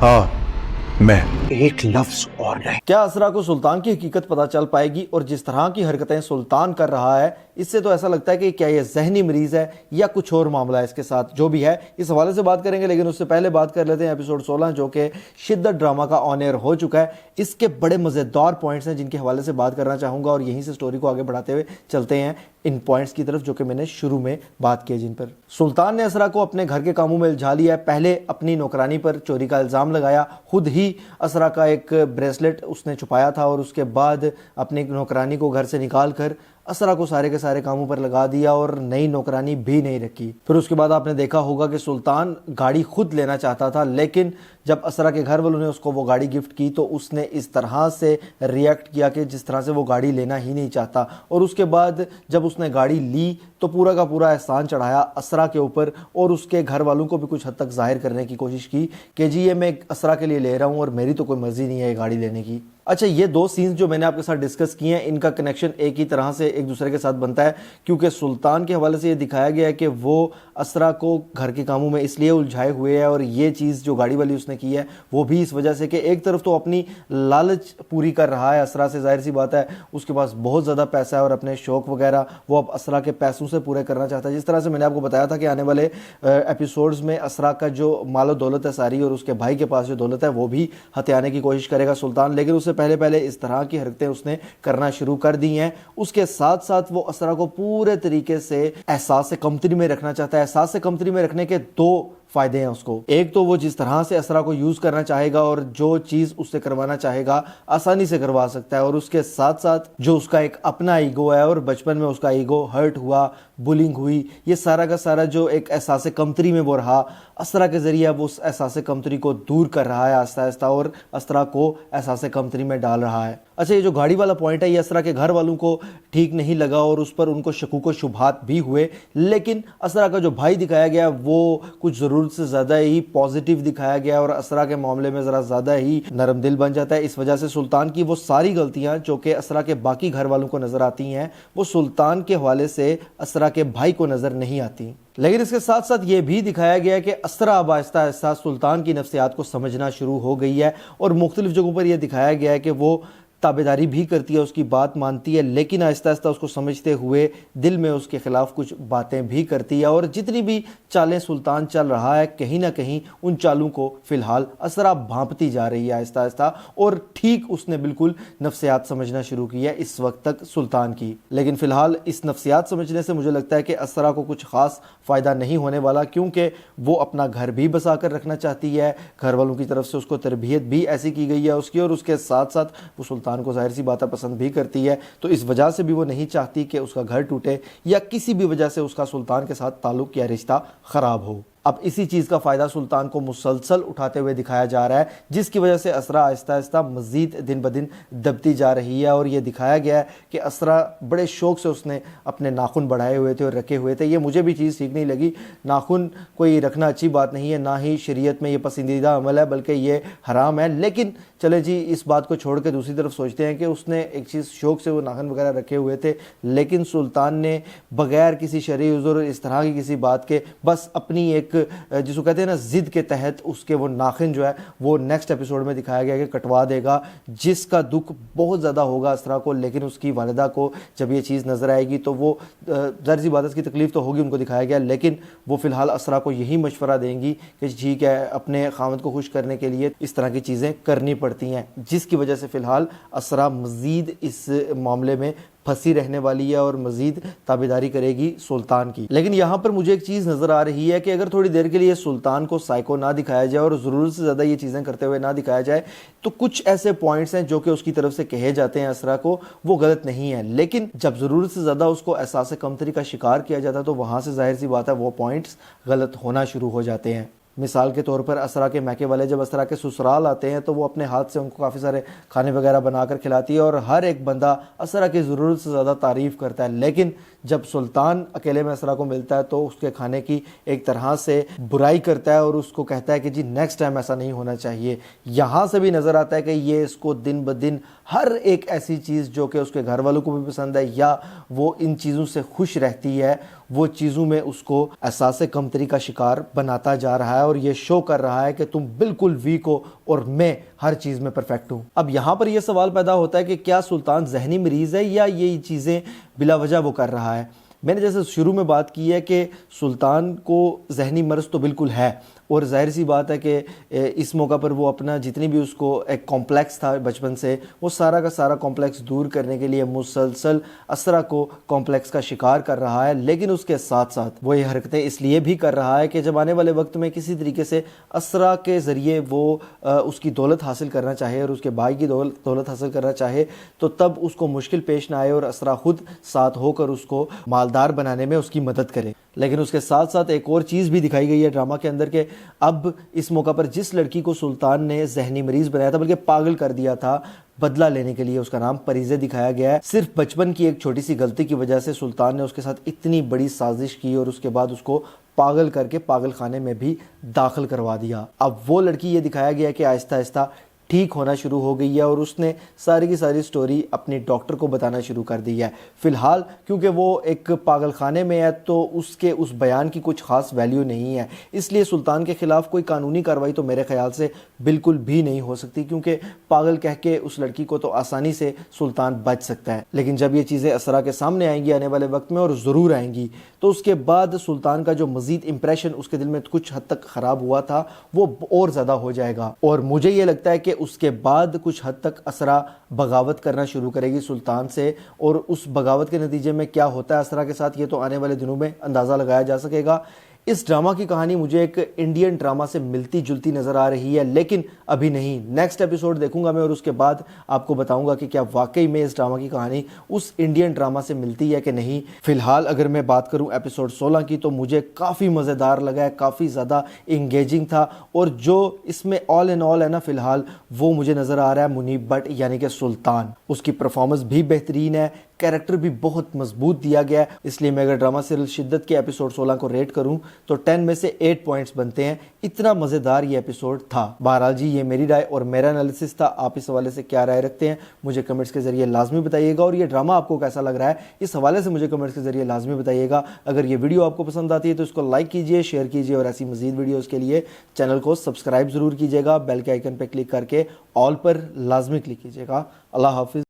हाँ मैं एक लफ्ज और नहीं। क्या असरा को सुल्तान की हकीकत पता चल पाएगी? और जिस तरह की हरकतें सुल्तान कर रहा है, इससे तो ऐसा लगता है कि क्या ये जहनी मरीज है या कुछ और मामला है इसके साथ। जो भी है, इस हवाले से बात करेंगे, लेकिन उससे पहले बात कर लेते हैं एपिसोड 16 जो कि शिद्दत ड्रामा का ऑन एयर हो चुका है। इसके बड़े मज़ेदार पॉइंट्स हैं जिनके हवाले से बात करना चाहूँगा, और यहीं से स्टोरी को आगे बढ़ाते हुए चलते हैं इन पॉइंट्स की तरफ जो कि मैंने शुरू में बात की, जिन पर सुल्तान ने असरा को अपने घर के कामों में उलझा लिया है। पहले अपनी नौकरानी पर चोरी का इल्ज़ाम लगाया, खुद ही असरा का एक ब्रेसलेट उसने छुपाया था, और उसके बाद अपनी नौकरानी को घर से निकाल कर असरा को सारे के सारे कामों पर लगा दिया और नई नौकरानी भी नहीं रखी। फिर उसके बाद आपने देखा होगा कि सुल्तान गाड़ी खुद लेना चाहता था, लेकिन जब असरा के घर वालों ने उसको वो गाड़ी गिफ्ट की तो उसने इस तरह से रिएक्ट किया कि जिस तरह से वो गाड़ी लेना ही नहीं चाहता। और उसके बाद जब उसने गाड़ी ली तो पूरा का पूरा एहसान चढ़ाया असरा के ऊपर, और उसके घर वालों को भी कुछ हद तक जाहिर करने की कोशिश की कि जी ये मैं असरा के लिए ले रहा हूँ और मेरी तो कोई मर्जी नहीं है ये गाड़ी लेने की। अच्छा, ये दो सीन्स जो मैंने आपके साथ डिस्कस किए हैं, इनका कनेक्शन एक ही तरह से एक दूसरे के साथ बनता है, क्योंकि सुल्तान के हवाले से ये दिखाया गया है कि वो असरा को घर के कामों में इसलिए उलझाए हुए है, और ये चीज़ जो गाड़ी वाली उसने की है वो भी इस वजह से कि एक तरफ तो अपनी लालच पूरी कर रहा है असरा से, जाहिर सी बात है उसके पास बहुत ज़्यादा पैसा है और अपने शौक़ वगैरह वो अब असरा के पैसों से पूरे करना चाहता है। जिस तरह से मैंने आपको बताया था कि आने वाले एपिसोड्स में असरा का जो मालो दौलत है सारी, और उसके भाई के पास जो दौलत है वो भी हथियाने की कोशिश करेगा सुल्तान, लेकिन उससे पहले इस तरह की हरकतें उसने करना शुरू कर दी हैं। उसके साथ साथ वो असरा को पूरे तरीके से एहसास से कमतरी में रखना चाहता है। एहसास से कमतरी में रखने के दो फायदे हैं उसको। एक तो वो जिस तरह से असरा को यूज करना चाहेगा और जो चीज उससे करवाना चाहेगा आसानी से करवा सकता है, और उसके साथ साथ जो उसका एक अपना ईगो है, और बचपन में उसका ईगो हर्ट हुआ, बुलिंग हुई, ये सारा का सारा जो एक एहसास कमतरी में वो रहा, असरा के जरिए वो उस एहसास कमतरी को दूर कर रहा है आहिस्ता आहिस्ता, और असरा को एहसास कमतरी में डाल रहा है। अच्छा, ये जो गाड़ी वाला पॉइंट है ये असरा के घर वालों को ठीक नहीं लगा, और उस पर उनको शकूक व शुबहात भी हुए, लेकिन असरा का जो भाई दिखाया गया वो कुछ ज़रूरत से ज़्यादा ही पॉजिटिव दिखाया गया, और असरा के मामले में ज़रा ज़्यादा ही नरम दिल बन जाता है। इस वजह से सुल्तान की वो सारी गलतियां जो कि असरा के बाकी घर वालों को नज़र आती हैं वो सुल्तान के हवाले से असरा के भाई को नज़र नहीं आती। लेकिन इसके साथ साथ ये भी दिखाया गया कि असरा अब आहिस्ता आहिस्ता सुल्तान की नफ्सियात को समझना शुरू हो गई है, और मुख्तलिफ जगहों पर यह दिखाया गया है कि वो ताबेदारी भी करती है, उसकी बात मानती है, लेकिन आहिस्ता आहिस्ता उसको समझते हुए दिल में उसके खिलाफ कुछ बातें भी करती है। और जितनी भी चालें सुल्तान चल रहा है, कहीं ना कहीं उन चालों को फिलहाल असरा भांपती जा रही है आहिस्ता आहिस्ता, और ठीक उसने बिल्कुल नफ्सियात समझना शुरू की है इस वक्त तक सुल्तान की। लेकिन फिलहाल इस नफ्सियात समझने से मुझे लगता है कि असरा को कुछ खास फ़ायदा नहीं होने वाला, क्योंकि वो अपना घर भी बसा कर रखना चाहती है, घर वालों की तरफ से उसको तरबियत भी ऐसी की गई है उसकी, और उसके साथ साथ वो सुल्तान को जाहिर सी बात पसंद भी करती है, तो इस वजह से भी वो नहीं चाहती कि उसका घर टूटे या किसी भी वजह से उसका सुल्तान के साथ ताल्लुक या रिश्ता खराब हो। अब इसी चीज़ का फ़ायदा सुल्तान को मुसलसल उठाते हुए दिखाया जा रहा है, जिसकी वजह से असरा आहिस्ता आहिस्ता मज़ीद दिन ब दिन दबती जा रही है। और ये दिखाया गया है कि असरा बड़े शौक़ से उसने अपने नाखून बढ़ाए हुए थे और रखे हुए थे। ये मुझे भी चीज़ ठीक नहीं लगी। नाखून कोई रखना अच्छी बात नहीं है, ना ही शरीयत में ये पसंदीदा अमल है, बल्कि ये हराम है। लेकिन चले जी, इस बात को छोड़ के दूसरी तरफ सोचते हैं कि उसने एक चीज़ शौक़ से वो नाखून वगैरह रखे हुए थे, लेकिन सुल्तान ने बग़ैर किसी शरई उज़्र इस तरह की किसी बात के बस अपनी एक जिसको कहते हैं ना ज़िद के तहत उसके वो नाखून जो है वो नेक्स्ट एपिसोड में दिखाया गया कि कटवा देगा, जिसका दुख बहुत ज़्यादा होगा असरा को। लेकिन उसकी वालिदा को जब ये चीज़ नज़र आएगी तो वो ज़ाहिर सी बात है, की तकलीफ़ तो होगी, उनको दिखाया गया, लेकिन वो फ़िलहाल असरा को यही मशवरा देंगी कि ठीक है, अपने खामद को खुश करने के लिए इस तरह की चीज़ें करनी पड़ती हैं, जिसकी वजह से फ़िलहाल असरा मज़ीद इस मामले में फंसी रहने वाली है और मज़ीद ताबेदारी करेगी सुल्तान की। लेकिन यहाँ पर मुझे एक चीज़ नज़र आ रही है कि अगर थोड़ी देर के लिए सुल्तान को साइको ना दिखाया जाए और ज़रूरत से ज़्यादा ये चीज़ें करते हुए ना दिखाया जाए, तो कुछ ऐसे पॉइंट्स हैं जो कि उसकी तरफ से कहे जाते हैं असरा को, वो गलत नहीं है। लेकिन जब ज़रूरत से ज़्यादा उसको एहसास कमतरी का शिकार किया जाता है तो वहाँ से जाहिर सी बात है वो पॉइंट्स गलत होना शुरू हो जाते हैं। मिसाल के तौर पर असरा के मैके वाले जब असरा के ससुराल आते हैं तो वो अपने हाथ से उनको काफ़ी सारे खाने वगैरह बनाकर खिलाती है, और हर एक बंदा असरा की ज़रूरत से ज़्यादा तारीफ़ करता है। लेकिन جب سلطان اکیلے میں اسرا کو ملتا ہے تو اس کے کھانے کی ایک طرح سے برائی کرتا ہے اور اس کو کہتا ہے کہ جی نیکسٹ ٹائم ایسا نہیں ہونا چاہیے. یہاں سے بھی نظر آتا ہے کہ یہ اس کو دن بدن ہر ایک ایسی چیز جو کہ اس کے گھر والوں کو بھی پسند ہے یا وہ ان چیزوں سے خوش رہتی ہے, وہ چیزوں میں اس کو احساس کمتری کا شکار بناتا جا رہا ہے اور یہ شو کر رہا ہے کہ تم بالکل ویک ہو اور میں ہر چیز میں پرفیکٹ ہوں. اب یہاں پر یہ سوال پیدا ہوتا ہے کہ کیا سلطان ذہنی مریض ہے یا یہ چیزیں بلا وجہ وہ کر رہا ہے. میں نے جیسے شروع میں بات کی ہے کہ سلطان کو ذہنی مرض تو بالکل ہے, اور ظاہر سی بات ہے کہ اس موقع پر وہ اپنا جتنی بھی اس کو ایک کمپلیکس تھا بچپن سے, وہ سارا کا سارا کمپلیکس دور کرنے کے لیے مسلسل اسرا کو کمپلیکس کا شکار کر رہا ہے. لیکن اس کے ساتھ ساتھ وہ یہ حرکتیں اس لیے بھی کر رہا ہے کہ جب آنے والے وقت میں کسی طریقے سے اسرا کے ذریعے وہ اس کی دولت حاصل کرنا چاہے اور اس کے بھائی کی دولت حاصل کرنا چاہے تو تب اس کو مشکل پیش نہ آئے اور اسرا خود ساتھ ہو کر اس کو مالدار بنانے میں اس کی مدد کرے. لیکن اس کے ساتھ ساتھ ایک اور چیز بھی دکھائی گئی ہے ڈرامہ کے اندر کہ اب اس موقع پر جس لڑکی کو سلطان نے ذہنی مریض بنایا تھا, بلکہ پاگل کر دیا تھا, بدلہ لینے کے لیے اس کا نام پریزے دکھایا گیا ہے. صرف بچپن کی ایک چھوٹی سی غلطی کی وجہ سے سلطان نے اس کے ساتھ اتنی بڑی سازش کی اور اس کے بعد اس کو پاگل کر کے پاگل خانے میں بھی داخل کروا دیا. اب وہ لڑکی یہ دکھایا گیا کہ آہستہ آہستہ ٹھیک ہونا شروع ہو گئی ہے اور اس نے ساری کی ساری سٹوری اپنی ڈاکٹر کو بتانا شروع کر دی ہے. فی الحال کیونکہ وہ ایک پاگل خانے میں ہے تو اس کے اس بیان کی کچھ خاص ویلیو نہیں ہے, اس لیے سلطان کے خلاف کوئی قانونی کارروائی تو میرے خیال سے بالکل بھی نہیں ہو سکتی, کیونکہ پاگل کہہ کے اس لڑکی کو تو آسانی سے سلطان بچ سکتا ہے. لیکن جب یہ چیزیں اسرا کے سامنے آئیں گی آنے والے وقت میں, اور ضرور آئیں گی, تو اس کے بعد سلطان کا جو مزید امپریشن اس کے دل میں کچھ حد تک خراب ہوا تھا وہ اور زیادہ ہو جائے گا. اور مجھے یہ لگتا ہے کہ اس کے بعد کچھ حد تک اسرا بغاوت کرنا شروع کرے گی سلطان سے, اور اس بغاوت کے نتیجے میں کیا ہوتا ہے اسرا کے ساتھ یہ تو آنے والے دنوں میں اندازہ لگایا جا سکے گا. اس ڈرامہ کی کہانی مجھے ایک انڈین ڈرامہ سے ملتی جلتی نظر آ رہی ہے, لیکن ابھی نہیں. نیکسٹ ایپیسوڈ دیکھوں گا میں اور اس کے بعد آپ کو بتاؤں گا کہ کیا واقعی میں اس ڈرامہ کی کہانی اس انڈین ڈرامہ سے ملتی ہے کہ نہیں. فی الحال اگر میں بات کروں ایپیسوڈ 16 کی تو مجھے کافی مزیدار لگا ہے, کافی زیادہ انگیجنگ تھا, اور جو اس میں آل ان آل ہے نا فی الحال وہ مجھے نظر آ رہا ہے منیب بٹ یعنی کہ سلطان. اس کی پرفارمنس بھی بہترین ہے, کیریکٹر بھی بہت مضبوط دیا گیا ہے, اس لیے میں اگر ڈرامہ سیریل شدت کے ایپیسوڈ 16 کو ریٹ کروں تو 10 میں سے 8 پوائنٹس بنتے ہیں. اتنا مزیدار یہ ایپیسوڈ تھا. بہرحال جی یہ میری رائے اور میرا انالیسس تھا, آپ اس حوالے سے کیا رائے رکھتے ہیں مجھے کمنٹس کے ذریعے لازمی بتائیے گا, اور یہ ڈرامہ آپ کو کیسا لگ رہا ہے اس حوالے سے مجھے کمنٹس کے ذریعے لازمی بتائیے گا. اگر یہ ویڈیو آپ کو پسند آتی ہے تو اس کو لائک کیجئے, شیئر کیجئے, اور ایسی مزید ویڈیوز کے لیے چینل کو سبسکرائب ضرور کیجئے گا. بیل کے آئیکن پہ کلک کر کے آل پر لازمی کلک کیجئے گا. اللہ حافظ.